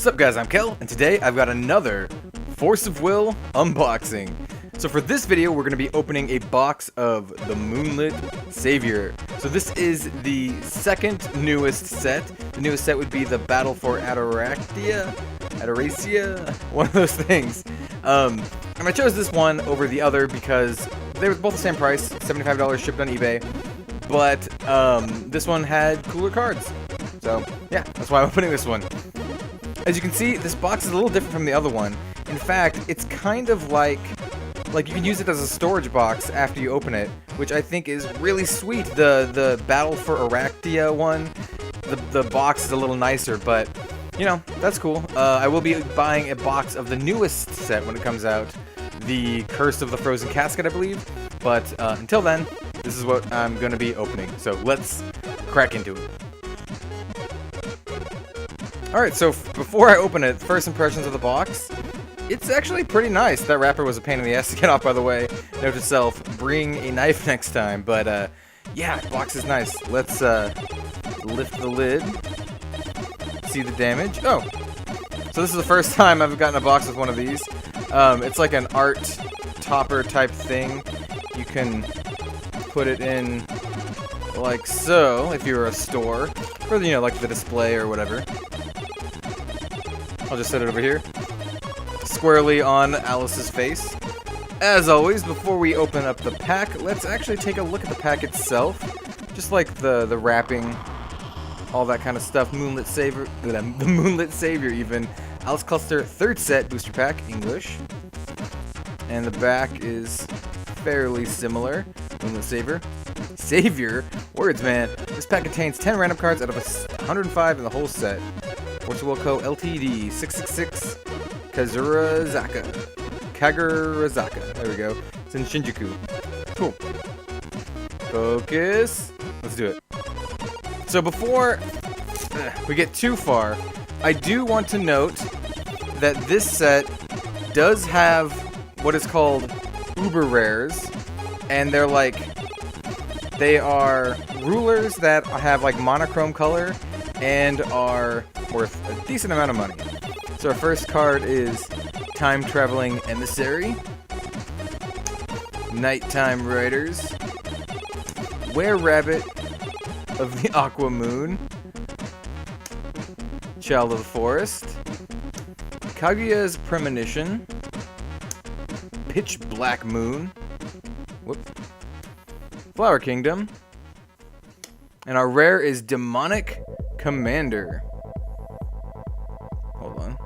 What's up guys, I'm Kel, and today I've got another Force of Will unboxing. So for this video, we're going to be opening a box of the Moonlit Savior. So this is the second newest set. The newest set would be the Battle for Adoracia, one of those things. And I chose this one over the other because they were both the same price, $75 shipped on eBay. But this one had cooler cards. So yeah, that's why I'm opening this one. As you can see, this box is a little different from the other one. In fact, it's kind of like you can use it as a storage box after you open it, which I think is really sweet. The Battle for Adoracia one, the box is a little nicer, but you know, that's cool. I will be buying a box of the newest set when it comes out, the Curse of the Frozen Casket, I believe. But until then, this is what I'm going to be opening. So let's crack into it. Alright, so before I open it, first impressions of the box, it's actually pretty nice. That wrapper was a pain in the ass to get off, by the way. Note to self, bring a knife next time. But yeah, the box is nice. Let's lift the lid, see the damage. Oh, so this is the first time I've gotten a box with one of these. It's like an art topper type thing. You can put it in like so, if you're a store, for, you know, like the display or whatever. I'll just set it over here, squarely on Alice's face. As always, before we open up the pack, let's actually take a look at the pack itself. Just like the wrapping, all that kind of stuff. Moonlit Savior, the Moonlit Savior even. Alice Cluster 3rd set booster pack, English. And the back is fairly similar. Moonlit Savior, words man. This pack contains 10 random cards out of 105 in the whole set. Force of Will Co. Ltd. 666 Kagurazaka. There we go. It's in Shinjuku. Cool. Focus. Let's do it. So before we get too far, I do want to note that this set does have what is called uber rares, and they are rulers that have like monochrome color and are worth a decent amount of money. So our first card is Time Traveling Emissary, Nighttime Riders, Were-Rabbit of the Aqua Moon, Child of the Forest, Kaguya's Premonition, Pitch Black Moon, Flower Kingdom, and our rare is Demonic Commander. Hold on.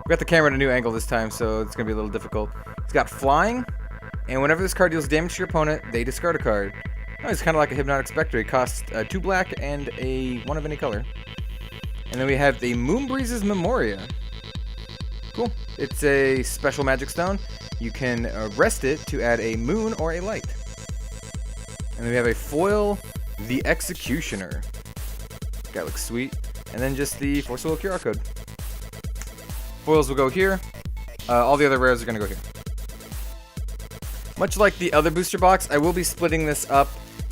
We got the camera at a new angle this time, so it's going to be a little difficult. It's got Flying, and whenever this card deals damage to your opponent, they discard a card. Oh, it's kind of like a Hypnotic Spectre. It costs 2 black and a 1 of any color. And then we have the Moonbreeze's Memoria. Cool. It's a special magic stone. You can rest it to add a moon or a light. And then we have a foil, the Executioner. Guy looks sweet. And then just the Force of Will QR code. Foils will go here. All the other rares are going to go here. Much like the other booster box, I will be splitting this up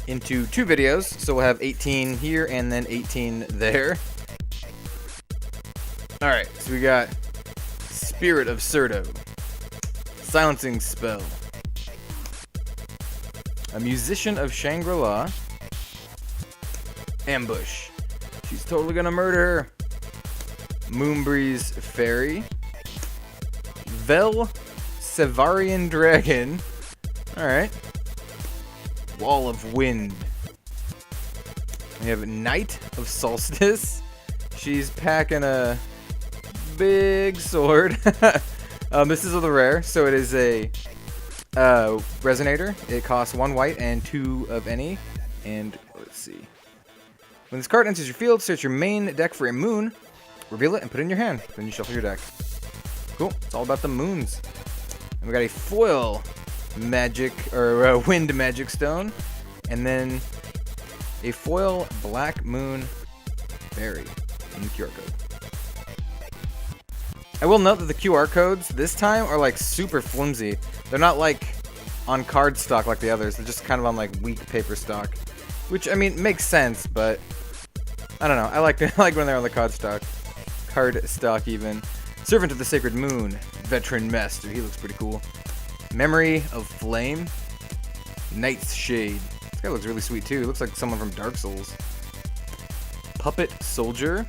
into 2 videos. So we'll have 18 here and then 18 there. Alright, so we got Spirit of Surto, Silencing Spell, a Musician of Shangri-La, Ambush, she's totally gonna murder her, Moonbreeze Fairy, Vel Sevarian Dragon, alright, Wall of Wind, we have Night of Solstice, she's packing a big sword. This is of the rare, so it is a resonator. It costs 1 white and 2 of any. And let's see. When this card enters your field, search your main deck for a moon, reveal it, and put it in your hand. Then you shuffle your deck. Cool. It's all about the moons. And we got a foil magic or wind magic stone, and then a foil black moon fairy in the QR code. I will note that the QR codes this time are like super flimsy. They're not like on card stock like the others. They're just kind of on like weak paper stock, which I mean makes sense, but I don't know. I like when they're on the card card stock even. Servant of the Sacred Moon, Veteran Master. He looks pretty cool. Memory of Flame, Knight's Shade. This guy looks really sweet too. He looks like someone from Dark Souls. Puppet Soldier,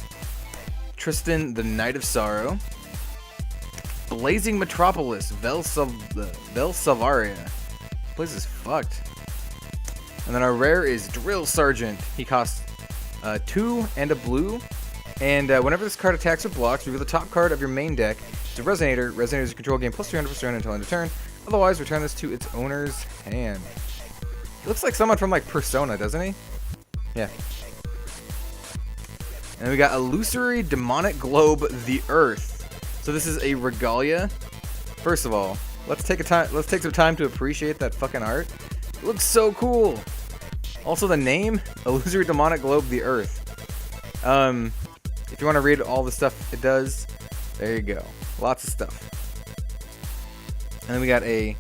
Tristan the Knight of Sorrow, Blazing Metropolis, Vel Salvaria. This place is fucked. And then our rare is Drill Sergeant. He costs 2 and a blue. And whenever this card attacks or blocks, reveal the top card of your main deck. It's a Resonator. Resonators control gain plus 300% until end of turn. Otherwise, return this to its owner's hand. He looks like someone from like Persona, doesn't he? Yeah. And then we got Illusory Demonic Globe, the Earth. So this is a Regalia. First of all, let's take some time to appreciate that fucking art. It looks so cool. Also the name, Illusory Demonic Globe, the Earth. If you want to read all the stuff it does, there you go. Lots of stuff. And then we got a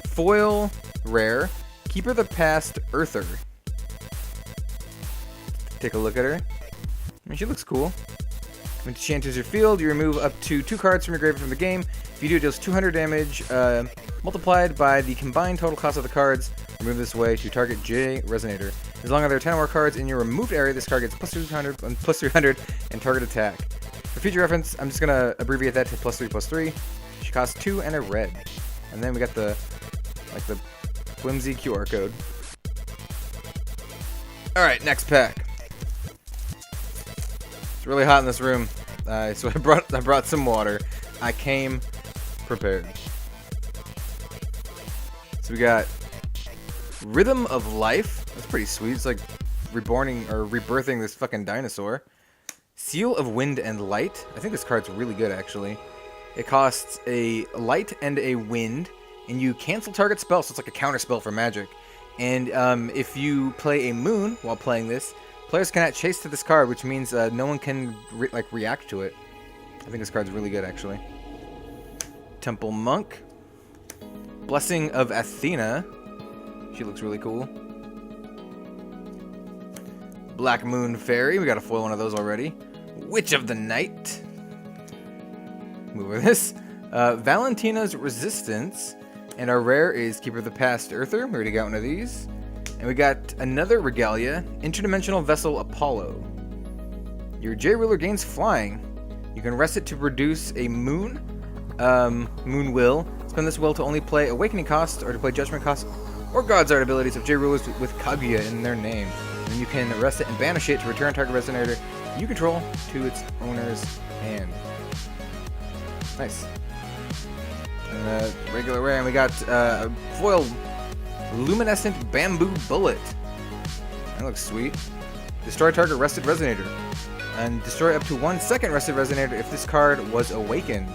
foil rare, Keeper of the Past Earther. Take a look at her. I mean, she looks cool. When she enters your field, you remove up to 2 cards from your graveyard from the game. If you do, it deals 200 damage, multiplied by the combined total cost of the cards. Remove this way to target J Resonator. As long as there are 10 more cards in your removed area, this card gets plus 200 and plus 300 and target attack. For future reference, I'm just gonna abbreviate that to +3/+3. She costs 2 and a red. And then we got the flimsy QR code. All right, next pack. It's really hot in this room, so I brought some water. I came prepared. So we got Rhythm of Life. That's pretty sweet. It's like rebirthing this fucking dinosaur. Seal of Wind and Light. I think this card's really good, actually. It costs a light and a wind, and you cancel target spell, so it's like a counter spell for magic. And if you play a moon while playing this, players cannot chase to this card, which means no one can react to it. I think this card's really good, actually. Temple Monk. Blessing of Athena. She looks really cool. Black Moon Fairy. We got a foil one of those already. Witch of the Night. Move over this. Valentina's Resistance. And our rare is Keeper of the Past Earther. We already got one of these. And we got another Regalia. Interdimensional Vessel Apollo. Your J-Ruler gains flying. You can rest it to produce a moon. Moon Will. Spend this will to only play Awakening cost or to play Judgment cost or God's Art abilities of J-Rulers with Kaguya in their name. And you can rest it and banish it to return target Resonator you control to its owner's hand. Nice. And regular rare, and we got foil Luminescent Bamboo Bullet. That looks sweet. Destroy target rested Resonator. And destroy up to 1 second rested Resonator if this card was awakened.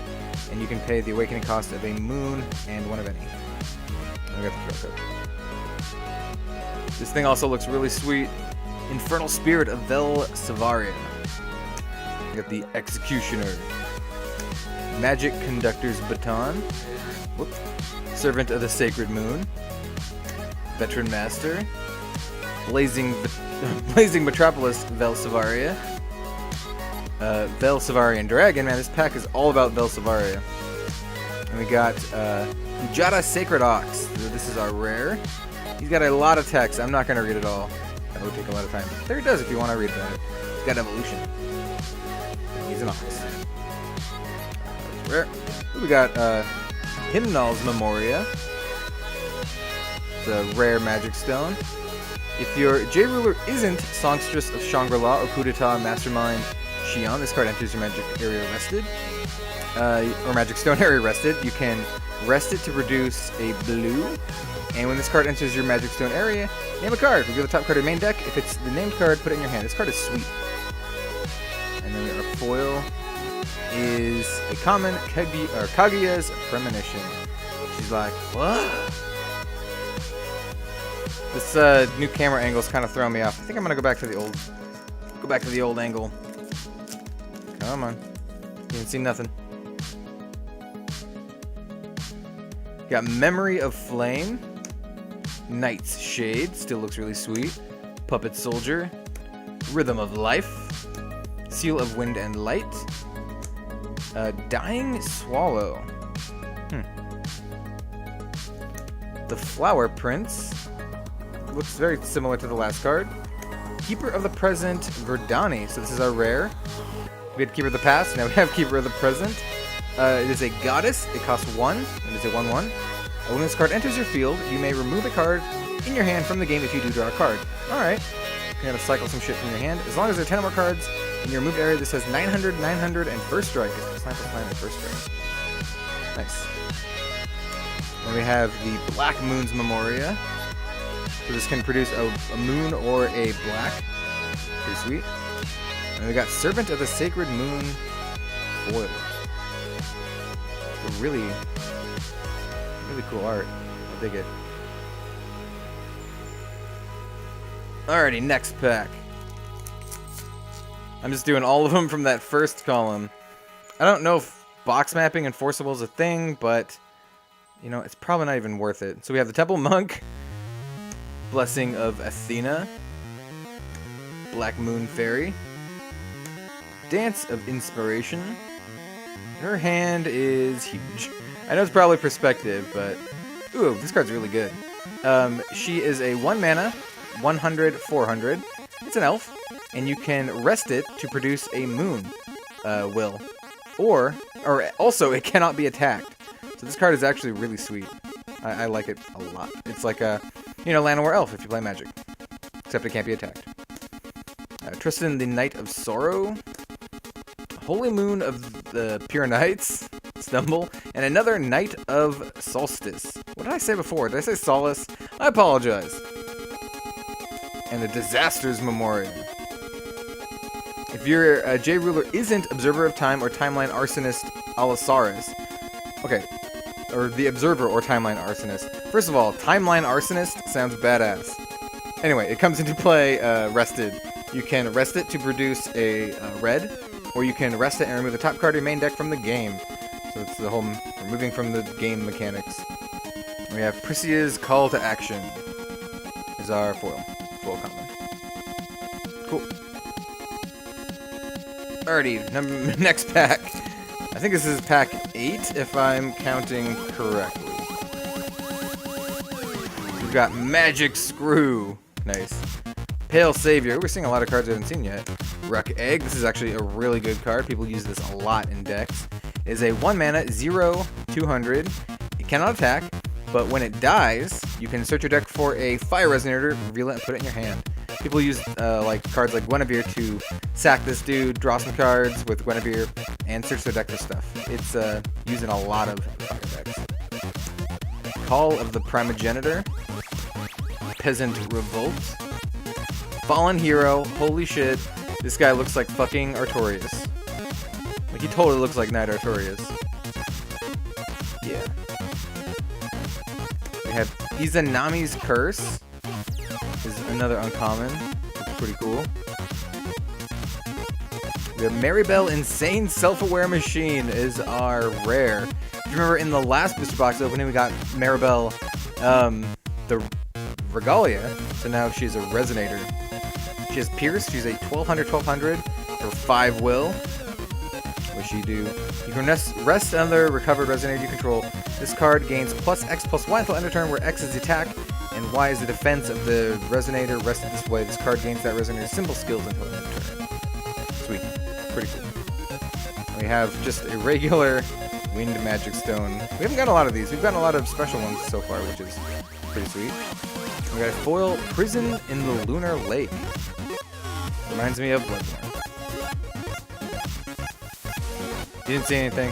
And you can pay the awakening cost of a moon and one of any. I got the kill code. This thing also looks really sweet. Infernal Spirit of Vel Salvaria. We got the Executioner. Magic Conductor's Baton. Whoop. Servant of the Sacred Moon. Veteran Master. Blazing Metropolis Vel Salvaria. Vel Salvarian Dragon. Man, this pack is all about Vel Salvaria. And we got Ujata Sacred Ox. This is our rare. He's got a lot of text. I'm not going to read it all. That would take a lot of time. There he does if you want to read that. He's got evolution. He's an ox. Rare. We got Hymnal's Memoria. It's a rare magic stone. If your J-Ruler isn't Songstress of Shangri-La or Coup d'etat Mastermind Xion, this card enters your magic area rested. Or magic stone area rested. You can rest it to produce a blue. And when this card enters your magic stone area, name a card. Reveal the top card of your main deck. If it's the named card, put it in your hand. This card is sweet. And then our foil is a common Kaguya's Premonition. She's like, what? This new camera angle is kind of throwing me off. I think I'm gonna go back to the old angle. Come on, you didn't see nothing. Got Memory of Flame, Knight's Shade, still looks really sweet. Puppet Soldier, Rhythm of Life, Seal of Wind and Light, Dying Swallow. The Flower Prince. Looks very similar to the last card. Keeper of the Present, Verdani. So this is our rare. We had Keeper of the Past, now we have Keeper of the Present. It is a goddess. It costs 1. It is a 1/1. When this card enters your field, you may remove a card in your hand from the game if you do draw a card. Alright. You're gonna cycle some shit from your hand. As long as there are 10 or more cards in your removed area, this has 900, 900, and first strike. It's +9/+9 and first strike. Nice. Then we have the Black Moon's Memoria. So this can produce a moon or a black. Pretty sweet. And we got Servant of the Sacred Moon foil. Really cool art. I dig it. Alrighty, next pack. I'm just doing all of them from that first column. I don't know if box mapping and forcible is a thing, but you know, it's probably not even worth it. So we have the Temple Monk, Blessing of Athena, Black Moon Fairy, Dance of Inspiration. Her hand is huge. I know it's probably perspective, but ooh, this card's really good. She is a 1 mana, 100, 400. It's an elf, and you can rest it to produce a moon will. Or also, it cannot be attacked. So this card is actually really sweet. I like it a lot. It's like a, you know, Llanowar Elf if you play Magic. Except it can't be attacked. Tristan, the Knight of Sorrow. Holy Moon of the Pure Knights. Stumble. And another Knight of Solstice. What did I say before? Did I say Solace? I apologize. And the Disaster's Memorial. If your J Ruler isn't Observer of Time or Timeline Arsonist Allosaurus. Okay. Or the Observer or Timeline Arsonist. First of all, Timeline Arsonist sounds badass. Anyway, it comes into play rested. You can rest it to produce a red, or you can rest it and remove the top card of your main deck from the game. So it's the whole removing from the game mechanics. We have Prisia's Call to Action. Is our foil combo. Cool. Alrighty, next pack. I think this is pack 8, if I'm counting correctly. We've got Magic Screw. Nice. Pale Savior. We're seeing a lot of cards I haven't seen yet. Ruck Egg. This is actually a really good card. People use this a lot in decks. It is a 1 mana, 0, 200. It cannot attack, but when it dies, you can search your deck for a Fire Resonator, reveal it, and put it in your hand. People use like cards like Guinevere to sack this dude, draw some cards with Guinevere, and search their deck for stuff. It's used in a lot of fire decks. Call of the Primogenitor. Peasant Revolt. Fallen Hero. Holy shit. This guy looks like fucking Artorias. Like, he totally looks like Knight Artorias. Yeah. We have Izanami's Curse. Is another uncommon. It's pretty cool. We have Maribel Insane Self-Aware Machine is our rare. If you remember in the last booster box opening, we got Maribel, the Regalia. So now she's a Resonator. She has Pierce. She's a 1200 for 5 will. What she do? You can rest another recovered Resonator you control. This card gains +X+Y until end of turn, where X is the attack and Y is the defense of the Resonator. Rested this way, this card gains that Resonator's simple skills until end of turn. Sweet. Pretty cool. We have just a regular Wind Magic Stone. We haven't gotten a lot of these. We've gotten a lot of special ones so far, which is pretty sweet. We got a foil Prison in the Lunar Lake. Reminds me of Bloodborne. You didn't see anything.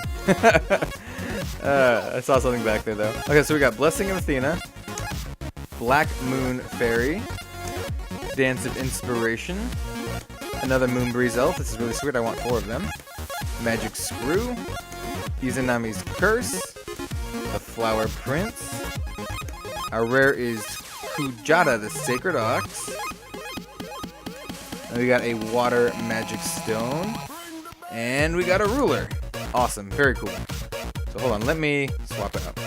I saw something back there, though. Okay, so we got Blessing of Athena, Black Moon Fairy, Dance of Inspiration, another Moonbreeze Elf. This is really sweet. I want 4 of them. Magic Screw, Izanami's Curse, the Flower Prince. Our rare is Kujata, the Sacred Ox. And we got a Water Magic Stone. And we got a Ruler. Awesome. Very cool. So hold on. Let me swap it out.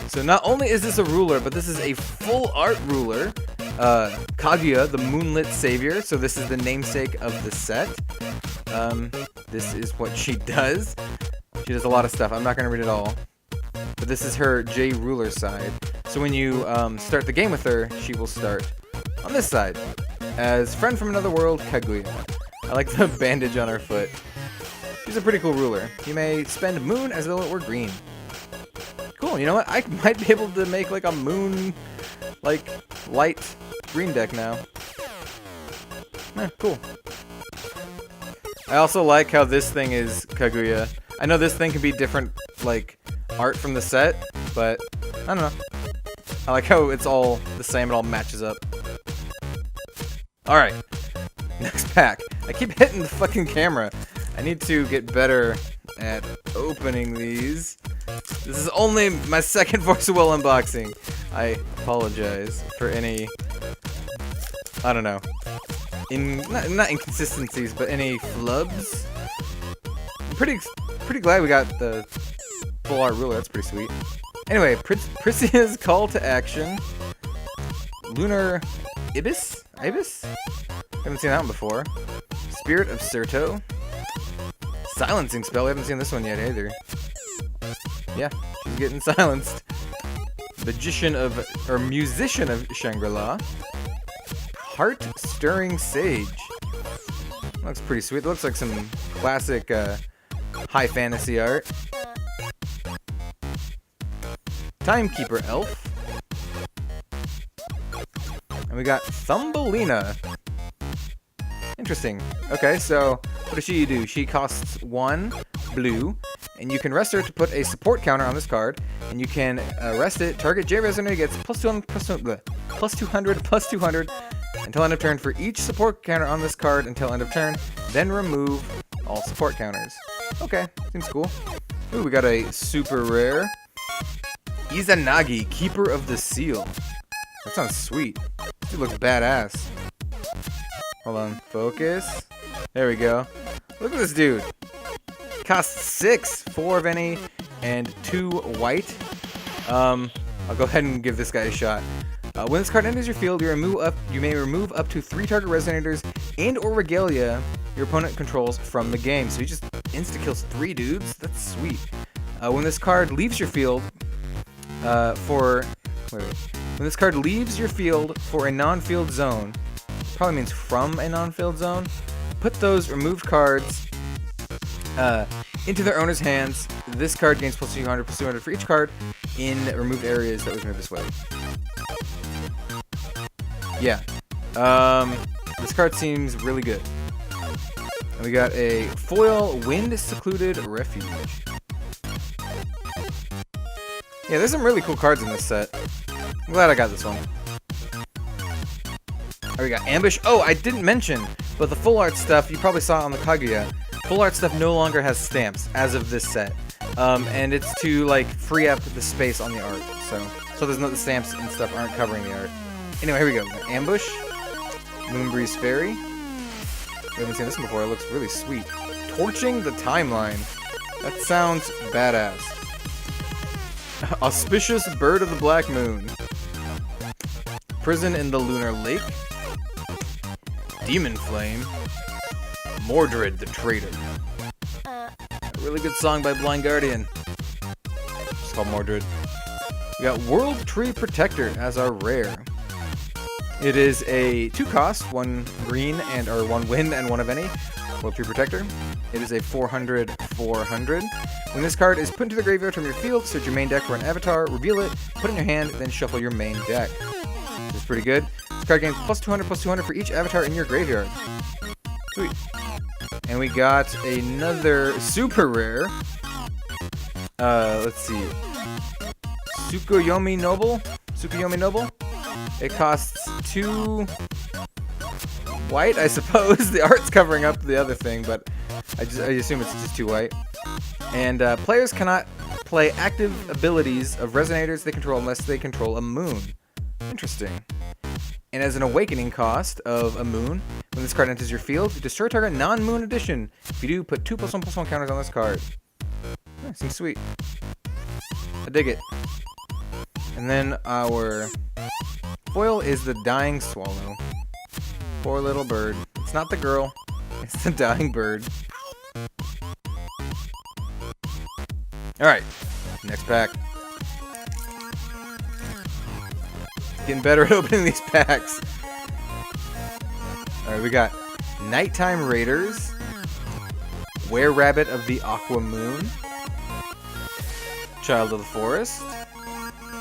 So not only is this a ruler, but this is a full art ruler. Kaguya, the Moonlit Savior. So this is the namesake of the set. This is what she does. She does a lot of stuff. I'm not going to read it all. But this is her J ruler side. So when you start the game with her, she will start on this side as friend from another world, Kaguya. I like the bandage on her foot. She's a pretty cool ruler. You may spend moon as though it were green. Cool, you know what? I might be able to make like a moon, like, light green deck now. Cool. I also like how this thing is Kaguya. I know this thing can be different, like, art from the set, but I don't know. I like how it's all the same, it all matches up. Alright, next pack. I keep hitting the fucking camera. I need to get better at opening these. This is only my second Force of Will unboxing. I apologize for any, I don't know, not inconsistencies, but any flubs. I'm pretty glad we got the full art ruler. That's pretty sweet. Anyway, Priscia's call to action. Lunar Ibis? Ibis? Haven't seen that one before. Spirit of Certo. Silencing spell. We haven't seen this one yet either. Yeah, she's getting silenced. Musician of Shangri-La. Heart-stirring sage. Looks pretty sweet. It looks like some classic high fantasy art. Timekeeper elf. And we got Thumbelina. Interesting. Okay, so what does she do? She costs 1 blue, and you can rest her to put a support counter on this card, and you can rest it. Target J resonator gets plus 200 until end of turn for each support counter on this card until end of turn. Then remove all support counters. Okay, seems cool. Ooh, we got a super rare Izanagi, Keeper of the Seal. That sounds sweet. Dude looks badass. Hold on, focus. There we go. Look at this dude. Costs 6, 4 of any, and 2 white. I'll go ahead and give this guy a shot. When this card enters your field, you may remove up to 3 target resonators and/or regalia your opponent controls from the game. So he just insta-kills 3 dudes. That's sweet. When this card leaves your field, when this card leaves your field for a non-field zone, probably means from a non-field zone, put those removed cards into their owner's hands. This card gains plus 200 for each card in removed areas that was moved this way. Yeah. This card seems really good. And we got a foil Wind Secluded Refuge. Yeah, there's some really cool cards in this set. I'm glad I got this one. Alright, we got Ambush. Oh, I didn't mention, but the full art stuff, you probably saw it on the Kaguya. Full art stuff no longer has stamps as of this set. And it's to, like, free up the space on the art. So there's no, the stamps and stuff aren't covering the art. Anyway, here we go. Ambush. Moonbreeze Fairy. We haven't seen this one before. It looks really sweet. Torching the Timeline. That sounds badass. Auspicious Bird of the Black Moon. Prison in the Lunar Lake. Demon Flame. Mordred the Traitor. A really good song by Blind Guardian. It's called Mordred. We got World Tree Protector as our rare. It is a 2-cost, 1 green or 1 wind and 1 of any. World Tree Protector. It is a 400/400. When this card is put into the graveyard from your field, search your main deck for an avatar, reveal it, put it in your hand, then shuffle your main deck. This is pretty good. This card gains plus 200/200 for each avatar in your graveyard. Sweet. And we got another super rare. Let's see. Tsukuyomi Noble. It costs 2 white, I suppose. The art's covering up the other thing, but I assume it's just 2 white. And players cannot play active abilities of resonators they control unless they control a moon. Interesting. And as an awakening cost of a moon, when this card enters your field, you destroy target non-moon edition. If you do, put 2 +1/+1 counters on this card. Yeah, seems sweet. I dig it. And then our foil is the Dying Swallow. Poor little bird. It's not the girl. It's the dying bird. Alright, next pack. Getting better at opening these packs. Alright, we got Nighttime Raiders, Were-Rabbit of the Aqua Moon, Child of the Forest,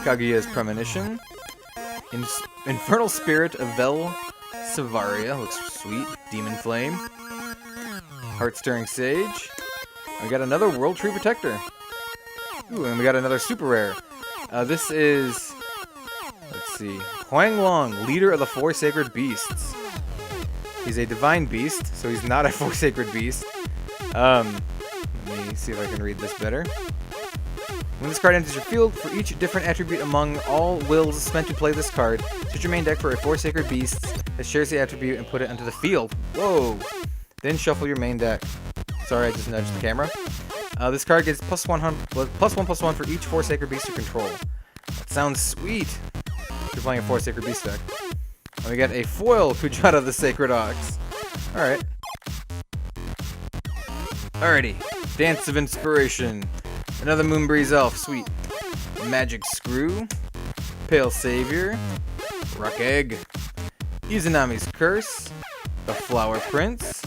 Kaguya's Premonition, Infernal Spirit of Vel Savaria, looks sweet, Demon Flame, Heart-Stirring Sage, and we got another World Tree Protector. Ooh, and we got another super rare. This is, let's see, Huanglong, leader of the Four Sacred Beasts. He's a divine beast, so he's not a Four Sacred Beast. Let me see if I can read this better. When this card enters your field, for each different attribute among all wills spent to play this card, search your main deck for a Four Sacred Beasts that shares the attribute and put it onto the field. Whoa! Then shuffle your main deck. Sorry, I just nudged the camera. This card gets +1/+1 for each Four Sacred Beast you control. That sounds sweet if you're playing a Four Sacred Beast deck. And we got a foil Kujata the Sacred Ox. Alright. Alrighty. Dance of Inspiration. Another Moonbreeze Elf. Sweet. Magic Screw. Pale Savior. Rock Egg. Izanami's Curse. The Flower Prince.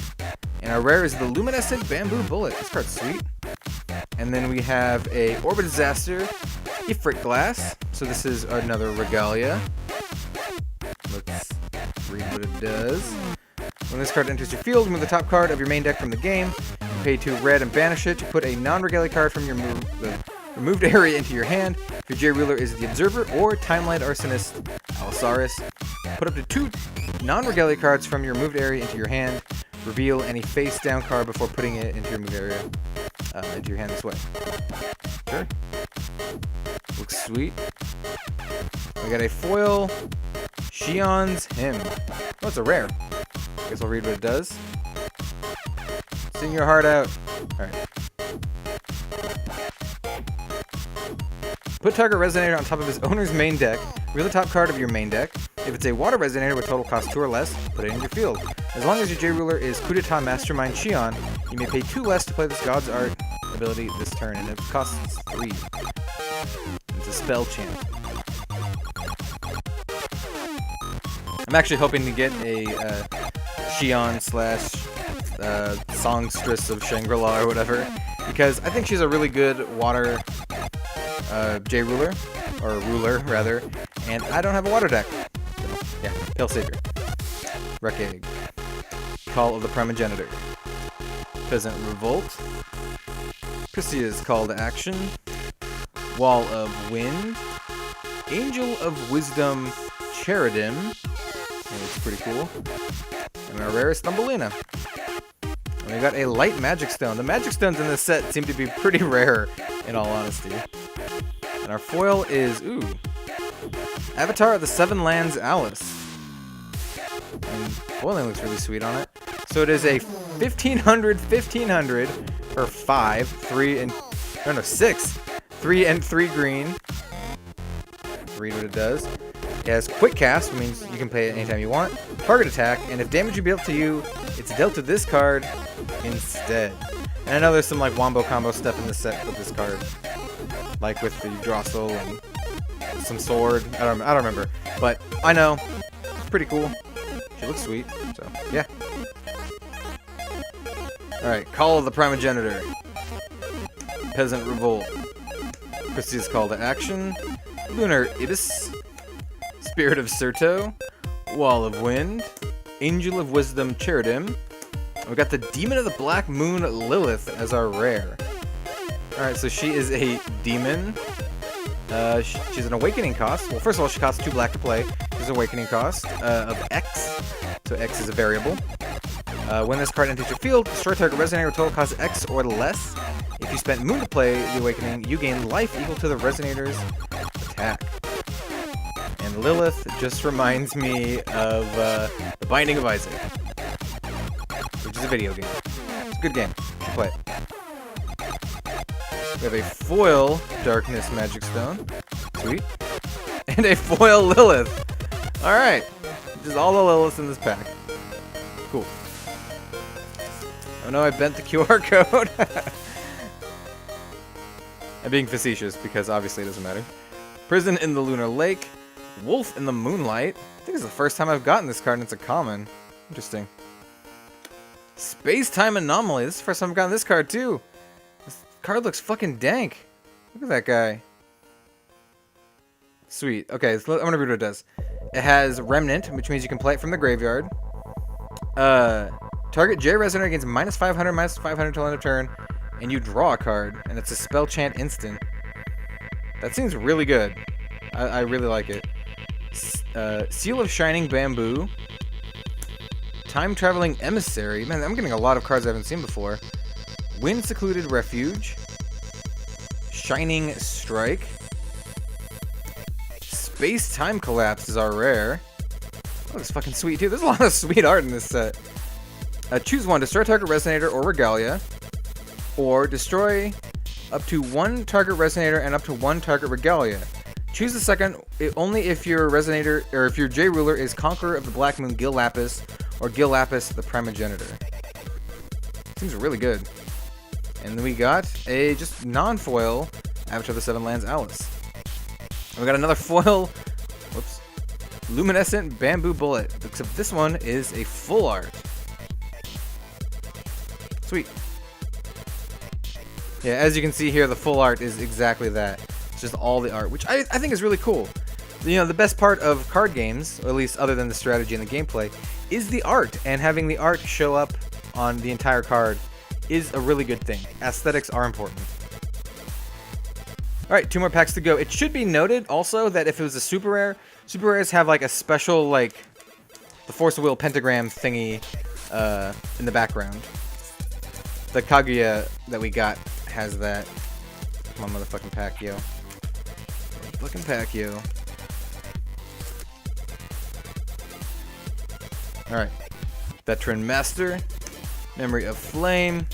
And our rare is the Luminescent Bamboo Bullet. This card's sweet. And then we have a Orbit Disaster, Ifrit Glass. So this is another Regalia. Let's read what it does. When this card enters your field, remove the top card of your main deck from the game, and pay 2 red and banish it to put a non-Regalia card from your removed area into your hand. If your J-Ruler is the Observer or Timelight Arsonist Allosaurus, put up to 2 non-Regalia cards from your removed area into your hand. Reveal any face-down card before putting it into your removed area. Into your hand this way. Sure. Looks sweet. We got a foil Shion's Hymn. Oh, it's a rare. Guess I'll read what it does. Sing your heart out. Alright. Put target resonator on top of his owner's main deck. Reveal the top card of your main deck. If it's a water resonator with total cost 2 or less, put it in your field. As long as your J-Ruler is Coup d'etat Mastermind Shion, you may pay 2 less to play this God's Art ability this turn, and it costs 3. It's a spell champ. I'm actually hoping to get a Shion / Songstress of Shangri-La or whatever, because I think she's a really good water J-Ruler, or ruler rather, and I don't have a water deck. So, yeah, Pale Savior. Wreck Egg. Call of the Primogenitor. Peasant Revolt. Chrysia's Call to Action. Wall of Wind. Angel of Wisdom Cheridim. That looks pretty cool. And our rarest Thumbelina. And we got a Light Magic Stone. The Magic Stones in this set seem to be pretty rare, in all honesty. And our foil is, Avatar of the Seven Lands Alice. And foiling looks really sweet on it. So it is a 1500 for 5, 3 and 6, 3 and 3 green. Read what it does. It has Quick Cast, which means you can play it anytime you want. Target Attack, and if damage would be dealt to you, it's dealt to this card instead. And I know there's some like wombo combo stuff in this set with this card, like with the Drossel and some sword. I don't remember, but I know it's pretty cool. She looks sweet, so yeah. All right, Call of the Primogenitor, Peasant Revolt, Chrysia's Call to Action, Lunar Ibis, Spirit of Serto, Wall of Wind, Angel of Wisdom Cheridim. We got the Demon of the Black Moon Lilith as our rare. Alright, so she is a demon. She's an awakening cost. Well, first of all, she costs 2 black to play. She's an awakening cost of X. So X is a variable. When this card enters your field, destroy target resonator with total cost X or less. If you spent Moon to play the awakening, you gain life equal to the resonator's attack. And Lilith just reminds me of The Binding of Isaac, which is a video game. It's a good game. You should play it. We have a foil Darkness Magic Stone. Sweet. And a foil Lilith. Alright. Just all the Liliths in this pack. Cool. Oh no, I bent the QR code. I'm being facetious because obviously it doesn't matter. Prison in the Lunar Lake. Wolf in the Moonlight. I think it's the first time I've gotten this card and it's a common. Interesting. Space-Time Anomaly. This is the first time I've gotten this card too. This card looks fucking dank. Look at that guy. Sweet. Okay, so I'm gonna read what it does. It has Remnant, which means you can play it from the graveyard. Target J Resonator gains -500, -500 till end of turn, and you draw a card, and it's a spell chant instant. That seems really good. I really like it. Seal of Shining Bamboo. Time Traveling Emissary. Man, I'm getting a lot of cards I haven't seen before. Wind Secluded Refuge. Shining Strike. Space-Time Collapse is our rare. That looks fucking sweet, too. There's a lot of sweet art in this set. Choose one. Destroy target Resonator or Regalia. Or destroy up to one target Resonator and up to one target Regalia. Choose the second only if your Resonator, or if your J-Ruler is Conqueror of the Black Moon Gil Lapis, or Gil Lapis the Primogenitor. Seems really good. And then we got a just non-foil Avatar of the Seven Lands Alice. And we got another foil, whoops, Luminescent Bamboo Bullet, except this one is a full art. Sweet. Yeah, as you can see here, the full art is exactly that. It's just all the art, which I think is really cool. You know, the best part of card games, or at least other than the strategy and the gameplay, is the art. And having the art show up on the entire card is a really good thing. Aesthetics are important. Alright, 2 more packs to go. It should be noted also that if it was a super rare, super rares have like a special, like, the Force of Will pentagram thingy in the background. The Kaguya that we got has that. Come on, motherfucking pack, yo. Fucking pack, yo. Alright. Veteran Master. Memory of Flame.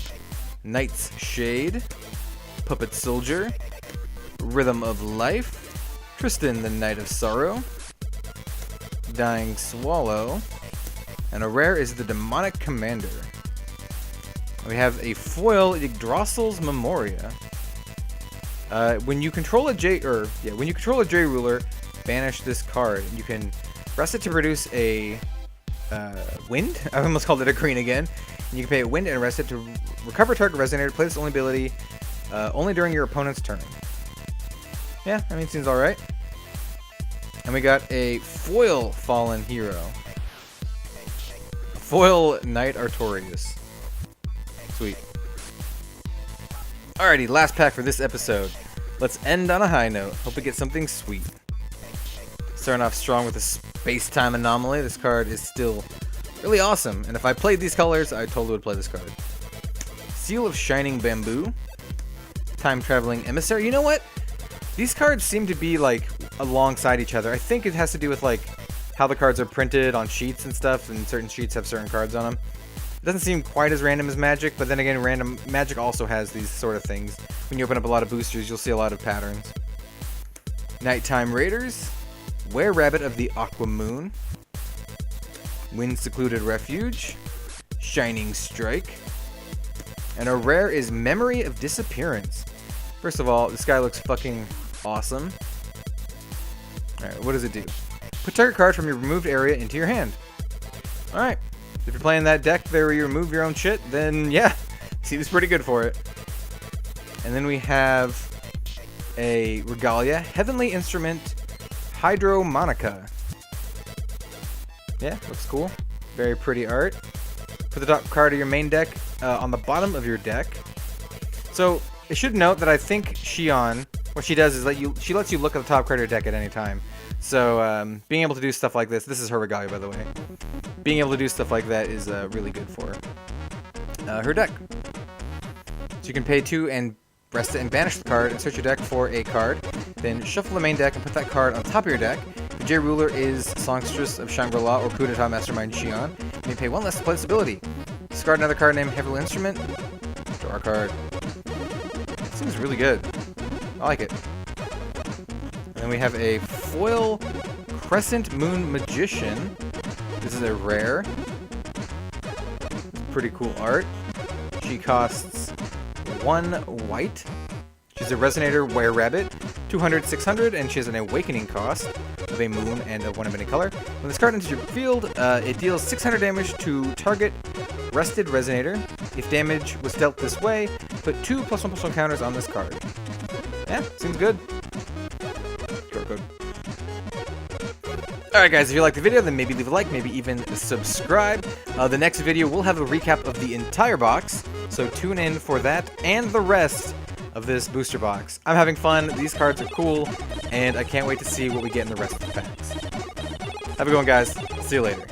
Knight's Shade. Puppet Soldier. Rhythm of Life. Tristan, the Knight of Sorrow. Dying Swallow. And a rare is the Demonic Commander. We have a foil Yggdrasil's Memoria. When you control a J-Ruler, banish this card. You can rest it to produce a wind. I almost called it a green again. And you can pay a wind and rest it to recover target Resonator. Play this only ability only during your opponent's turn. Yeah, I mean, seems alright. And we got a foil Fallen Hero. Foil Knight Artorias. Sweet. Alrighty, last pack for this episode. Let's end on a high note. Hope we get something sweet. Starting off strong with a Space-Time Anomaly. This card is still really awesome. And if I played these colors, I totally would play this card. Seal of Shining Bamboo. Time Traveling Emissary. You know what? These cards seem to be, like, alongside each other. I think it has to do with, like, how the cards are printed on sheets and stuff, and certain sheets have certain cards on them. It doesn't seem quite as random as Magic, but then again, Magic also has these sort of things. When you open up a lot of boosters, you'll see a lot of patterns. Nighttime Raiders. Were-Rabbit of the Aqua Moon. Wind Secluded Refuge. Shining Strike. And a rare is Memory of Disappearance. First of all, this guy looks fucking awesome. Alright, what does it do? Put target card from your removed area into your hand. Alright. If you're playing that deck there where you remove your own shit, then yeah, seems pretty good for it. And then we have a Regalia, Heavenly Instrument, Hydromonica. Yeah, looks cool. Very pretty art. Put the top card of your main deck on the bottom of your deck. So, I should note that I think Shion, what she does is she lets you look at the top card of your deck at any time. So, being able to do stuff like this is her Regalia, by the way. Being able to do stuff like that is really good for her deck. So you can pay 2 and rest it and banish the card and search your deck for a card. Then shuffle the main deck and put that card on top of your deck. The J-Ruler is Songstress of Shangri-La or Coup d'etat Mastermind Shion. You may pay 1 less to play this ability. Discard another card named Heavenly Instrument. Draw a card. Seems really good. I like it. And then we have a foil Crescent Moon Magician. This is a rare. Pretty cool art. She costs 1 white. She's a Resonator Were Rabbit, 200, 600, and she has an Awakening cost of a moon and a 1 emitting color. When this card enters your field, it deals 600 damage to target rested Resonator. If damage was dealt this way, put 2 +1/+1 counters on this card. Yeah, seems good. Good. Alright guys, if you liked the video, then maybe leave a like, maybe even subscribe. The next video will have a recap of the entire box, so tune in for that and the rest of this booster box. I'm having fun, these cards are cool, and I can't wait to see what we get in the rest of the packs. Have a good one, guys. See you later.